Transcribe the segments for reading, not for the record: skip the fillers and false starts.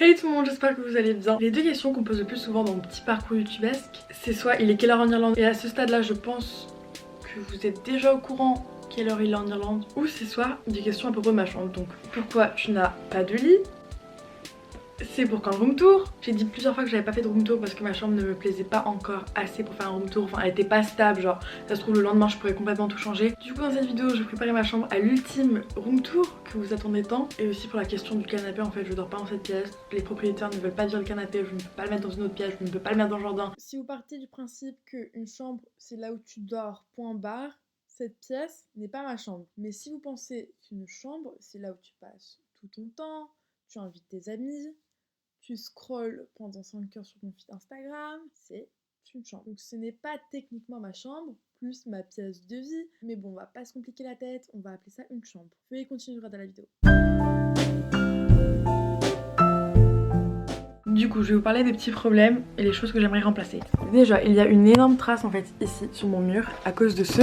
Hey tout le monde, j'espère que vous allez bien. Les deux questions qu'on pose le plus souvent dans mon petit parcours youtubesque, c'est soit il est quelle heure en Irlande, et à ce stade là je pense que vous êtes déjà au courant quelle heure il est en Irlande, ou c'est soit des questions à propos de ma chambre. Donc pourquoi tu n'as pas de lit, c'est pour quand le room tour. J'ai dit plusieurs fois que j'avais pas fait de room tour parce que ma chambre ne me plaisait pas encore assez pour faire un room tour. Enfin elle était pas stable, genre ça se trouve le lendemain je pourrais complètement tout changer. Du coup dans cette vidéo je vais préparer ma chambre à l'ultime room tour que vous attendez tant. Et aussi pour la question du canapé, en fait je dors pas dans cette pièce. Les propriétaires ne veulent pas dire le canapé, je ne peux pas le mettre dans une autre pièce, je ne peux pas le mettre dans le jardin. Si vous partez du principe qu'une chambre c'est là où tu dors, point barre, cette pièce n'est pas ma chambre. Mais si vous pensez qu'une chambre c'est là où tu passes tout ton temps, tu invites tes amis, tu scrolles pendant 5 heures sur ton feed Instagram, c'est une chambre. Donc ce n'est pas techniquement ma chambre, plus ma pièce de vie. Mais bon, on va pas se compliquer la tête, on va appeler ça une chambre. Veuillez continuer à regarder la vidéo. Du coup, je vais vous parler des petits problèmes et les choses que j'aimerais remplacer. Déjà, il y a une énorme trace en fait ici sur mon mur à cause de ce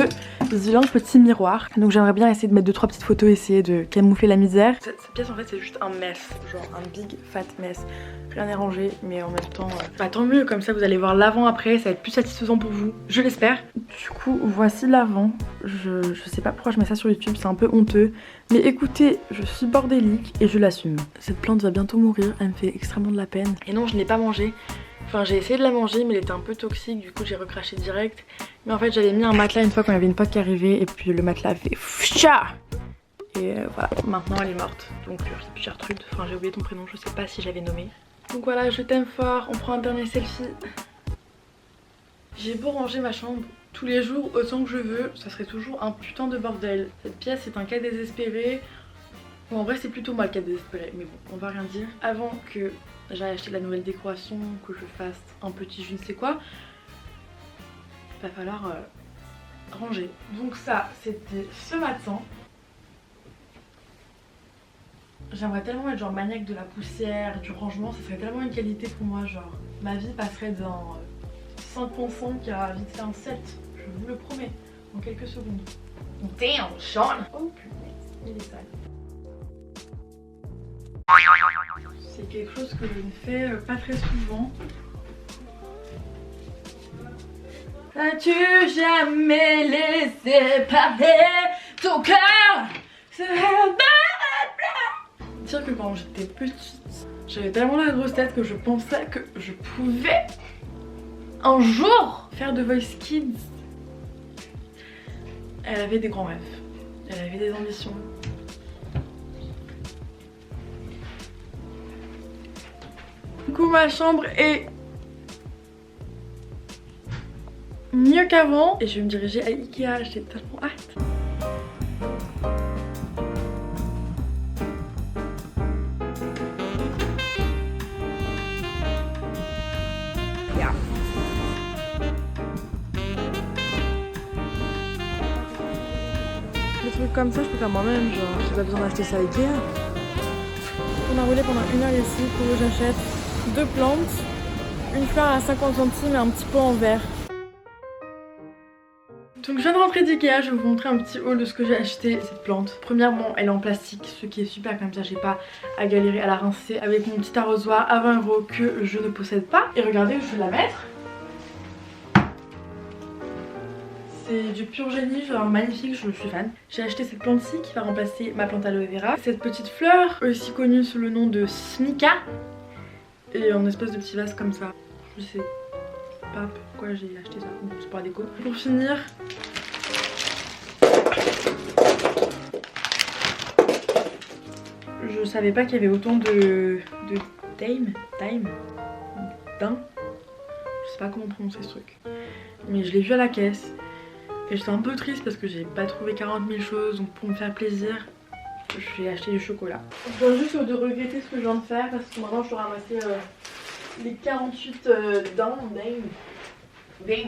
vilain petit miroir. Donc j'aimerais bien essayer de mettre 2-3 petites photos, essayer de camoufler la misère. Cette pièce en fait c'est juste un mess, genre un big fat mess. Rien n'est rangé, mais en même temps, bah, tant mieux, comme ça vous allez voir l'avant après, ça va être plus satisfaisant pour vous, je l'espère. Du coup, voici l'avant. Je sais pas pourquoi je mets ça sur YouTube, c'est un peu honteux. Mais écoutez, je suis bordélique et je l'assume. Cette plante va bientôt mourir, elle me fait extrêmement de la peine. Et non, je ne l'ai pas mangée. Enfin, j'ai essayé de la manger, mais elle était un peu toxique, du coup j'ai recraché direct. Mais en fait, j'avais mis un matelas une fois quand il y avait une pote qui arrivait, et puis le matelas a fait fcha. Et voilà, maintenant elle est morte. Donc Gertrude, enfin j'ai oublié ton prénom, je sais pas si j'avais nommé. Donc voilà, je t'aime fort, on prend un dernier selfie. J'ai beau ranger ma chambre tous les jours autant que je veux, ça serait toujours un putain de bordel. Cette pièce est un cas désespéré. Bon, en vrai c'est plutôt moi le cas désespéré, mais bon, on va rien dire. Avant que j'aille acheter de la nouvelle décoration, que je fasse un petit je ne sais quoi, il va falloir ranger. Donc ça, c'était ce matin. J'aimerais tellement être genre maniaque de la poussière, du rangement, ça serait tellement une qualité pour moi, genre ma vie passerait d'un 5.5 à vite fait un 7, je vous le promets, en quelques secondes. Damn, Sean! Oh punaise, il est sale. C'est quelque chose que je ne fais pas très souvent. As-tu jamais laissé parler ton cœur? Dire que quand j'étais petite, j'avais tellement la grosse tête que je pensais que je pouvais un jour faire de Voice Kids. Elle avait des grands rêves, elle avait des ambitions. Du coup ma chambre est mieux qu'avant et je vais me diriger à Ikea, j'ai tellement hâte. Des trucs comme ça je peux faire moi-même, genre j'ai pas besoin d'acheter ça à Ikea. On a roulé pendant 1 heure ici pour que j'achète 2 plantes, une fleur à 50 centimes et un petit pot en verre. Donc je viens de rentrer d'Ikea, je vais vous montrer un petit haul de ce que j'ai acheté. Cette plante, premièrement elle est en plastique, ce qui est super comme ça j'ai pas à galérer à la rincer avec mon petit arrosoir à 20 € que je ne possède pas. Et regardez où je vais la mettre. C'est du pur génie, genre magnifique, je suis fan. J'ai acheté cette plante-ci qui va remplacer ma plante aloe vera. Cette petite fleur, aussi connue sous le nom de Smika. Et en espèce de petit vase comme ça. Je sais pas pourquoi j'ai acheté ça, c'est pour la déco. Pour finir, je savais pas qu'il y avait autant de thyme. Je sais pas comment prononcer ce truc. Mais je l'ai vu à la caisse. Et j'étais un peu triste parce que j'ai pas trouvé 40 000 choses, donc pour me faire plaisir, je vais acheter du chocolat. Je viens juste de regretter ce que je viens de faire parce que maintenant je dois ramasser les 48 dents. C'était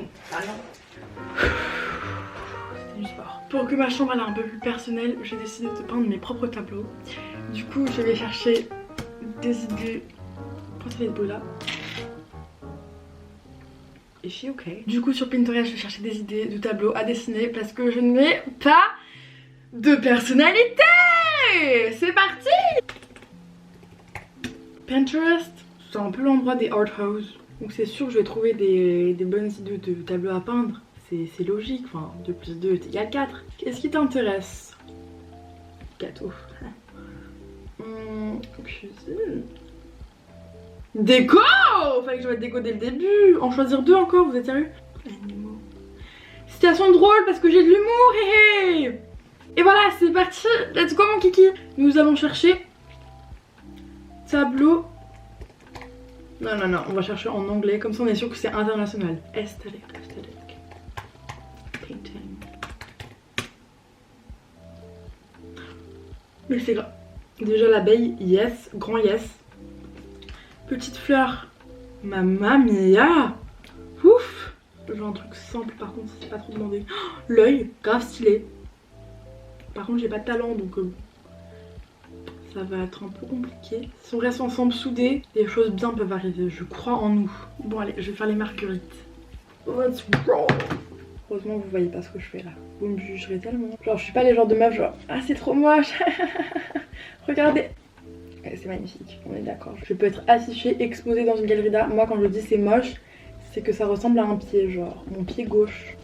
du sport. Pour que ma chambre elle est un peu plus personnelle, j'ai décidé de peindre mes propres tableaux. Du coup je vais chercher des idées pour cette vidéo là. Et je suis ok. Du coup sur Pinterest je vais chercher des idées de tableaux à dessiner parce que je n'ai pas de personnalité. C'est parti. Pinterest, c'est un peu l'endroit des art house. Donc c'est sûr que je vais trouver des bonnes idées de tableaux à peindre. C'est logique, enfin 2 plus 2 est égal 4. Qu'est-ce qui t'intéresse? Gâteau. Cuisine. Déco! Fallait que je mette déco dès le début. En choisir 2 encore, vous êtes sérieux? Animaux. Situation drôle parce que j'ai de l'humour, hé hé. Et voilà, c'est parti. Let's go mon kiki. Nous allons chercher tableau. Non, on va chercher en anglais, comme ça on est sûr que c'est international. Aesthetic. Painting. Mais c'est grave. Déjà l'abeille, yes, grand yes. Petite fleur, mamma mia. Ouf. Je veux un truc simple par contre, c'est pas trop demandé. Oh, l'œil, grave stylé. Par contre j'ai pas de talent donc ça va être un peu compliqué. Si on reste ensemble soudés, les choses bien peuvent arriver. Je crois en nous. Bon allez, je vais faire les marguerites. Let's go. Heureusement vous voyez pas ce que je fais là. Vous me jugerez tellement. Genre je suis pas les genres de meufs genre ah c'est trop moche. Regardez. Ouais, c'est magnifique, on est d'accord. Je peux être affichée, exposée dans une galerie d'art. Moi quand je dis c'est moche, c'est que ça ressemble à un pied, genre mon pied gauche.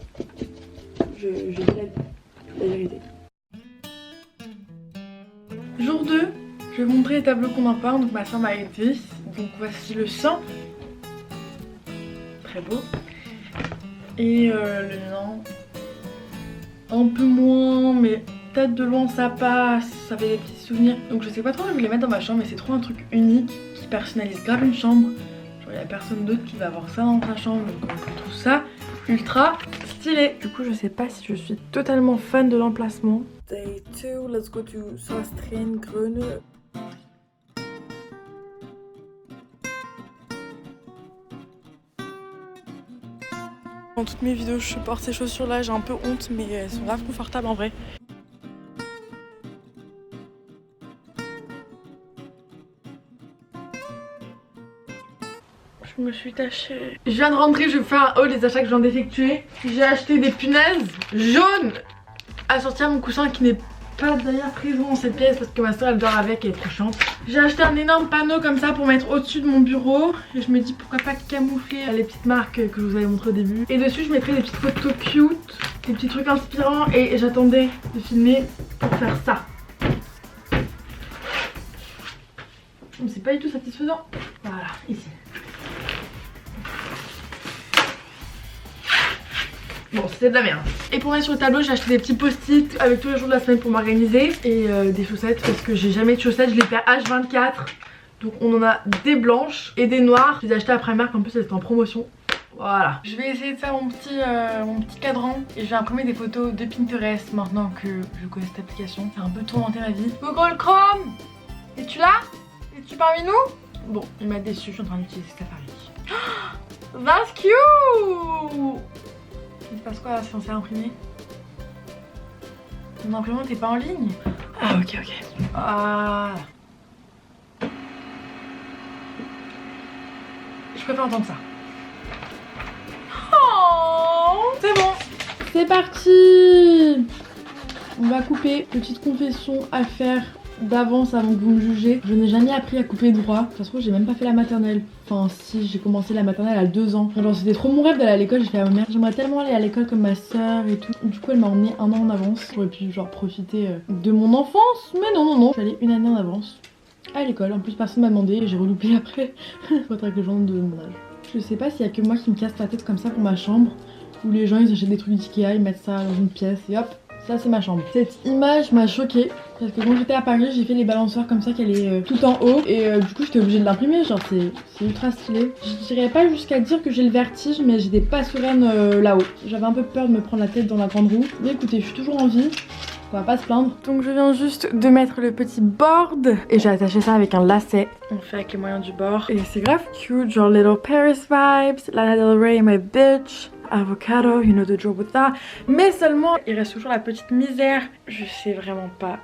Je dis la vérité. Jour 2, je vais vous montrer les tableaux qu'on a peints. Donc ma soeur m'a aidé. Donc voici le sang. Très beau. Et le mien. Un peu moins, mais peut-être de loin ça passe. Ça fait des petits souvenirs. Donc je sais pas trop, je vais les mettre dans ma chambre. Mais c'est trop un truc unique qui personnalise grave une chambre. Genre il y a personne d'autre qui va avoir ça dans sa chambre. Donc je trouve ça ultra stylé. Du coup je sais pas si je suis totalement fan de l'emplacement. Day 2, let's go to Sastreen-Gröne. Dans toutes mes vidéos je porte ces chaussures là, j'ai un peu honte mais elles sont grave confortables en vrai. Je me suis tachée. Je viens de rentrer, je vais faire un haul des achats que je viens d'effectuer. J'ai acheté des punaises jaunes assorties à mon coussin qui n'est pas d'ailleurs présent dans cette pièce parce que ma soeur elle dort avec, elle est trop chiante. J'ai acheté un énorme panneau comme ça pour mettre au-dessus de mon bureau. Et je me dis pourquoi pas camoufler les petites marques que je vous avais montré au début. Et dessus je mettrai des petites photos cute, des petits trucs inspirants. Et j'attendais de filmer pour faire ça. C'est pas du tout satisfaisant. Voilà, ici. Bon, c'était de la merde. Et pour mettre sur le tableau, j'ai acheté des petits post-it avec tous les jours de la semaine pour m'organiser. Et des chaussettes parce que j'ai jamais de chaussettes, je les paie H24. Donc on en a des blanches et des noires. Je les ai achetées à Primark, en plus elles étaient en promotion. Voilà. Je vais essayer de faire mon petit cadran. Et je vais imprimer des photos de Pinterest maintenant que je connais cette application. Ça a un peu tourmenté ma vie. Google Chrome, es-tu là? Es-tu parmi nous? Bon, il m'a déçu, je suis en train d'utiliser Safari. Oh, that's cute! Il se passe quoi là, c'est censé imprimer? Mon imprimante est pas en ligne? Ah ok. Ah. Je préfère entendre ça. Oh, c'est bon. C'est parti. On va couper. Petite confession à faire d'avance avant que vous me jugez. Je n'ai jamais appris à couper droit. Ça se trouve j'ai même pas fait la maternelle. Enfin si, j'ai commencé la maternelle à 2 ans. Genre c'était trop mon rêve d'aller à l'école. J'ai fait à ma mère, j'aimerais tellement aller à l'école comme ma soeur et tout. Du coup elle m'a emmenée 1 an en avance. J'aurais pu genre profiter de mon enfance. Mais non. Je suis allée 1 année en avance à l'école. En plus personne m'a demandé et j'ai reloupé après. Faudrait que les gens de mon âge. Je sais pas s'il y a que moi qui me casse la tête comme ça pour ma chambre. Où les gens ils achètent des trucs d'Ikea, ils mettent ça dans une pièce et hop. Ça c'est ma chambre. Cette image m'a choquée parce que quand j'étais à Paris j'ai fait les balançoires comme ça qu'elle est tout en haut. Et du coup j'étais obligée de l'imprimer, genre c'est ultra stylé. Je dirais pas jusqu'à dire que j'ai le vertige mais j'étais pas sereine là-haut. J'avais un peu peur de me prendre la tête dans la grande roue. Mais écoutez je suis toujours en vie. On va pas se plaindre. Donc je viens juste de mettre le petit board et j'ai attaché ça avec un lacet. On fait avec les moyens du bord. Et c'est grave cute, genre Little Paris vibes, Lana Del Rey my bitch. Avocado, you know the job with that. Mais seulement, il reste toujours la petite misère. Je sais vraiment pas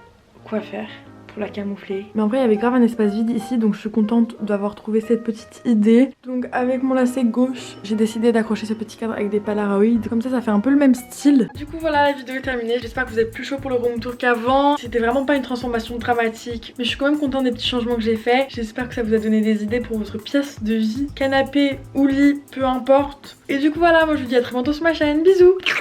quoi faire. pour la camoufler. Mais en vrai il y avait grave un espace vide ici, donc je suis contente d'avoir trouvé cette petite idée. Donc avec mon lacet gauche, j'ai décidé d'accrocher ce petit cadre avec des polaroïdes. Comme ça fait un peu le même style. Du coup voilà, la vidéo est terminée. J'espère que vous êtes plus chaud pour le room tour qu'avant. C'était vraiment pas une transformation dramatique, mais je suis quand même contente des petits changements que j'ai fait. J'espère que ça vous a donné des idées pour votre pièce de vie, canapé ou lit, peu importe. Et du coup voilà, moi je vous dis à très bientôt sur ma chaîne. Bisous.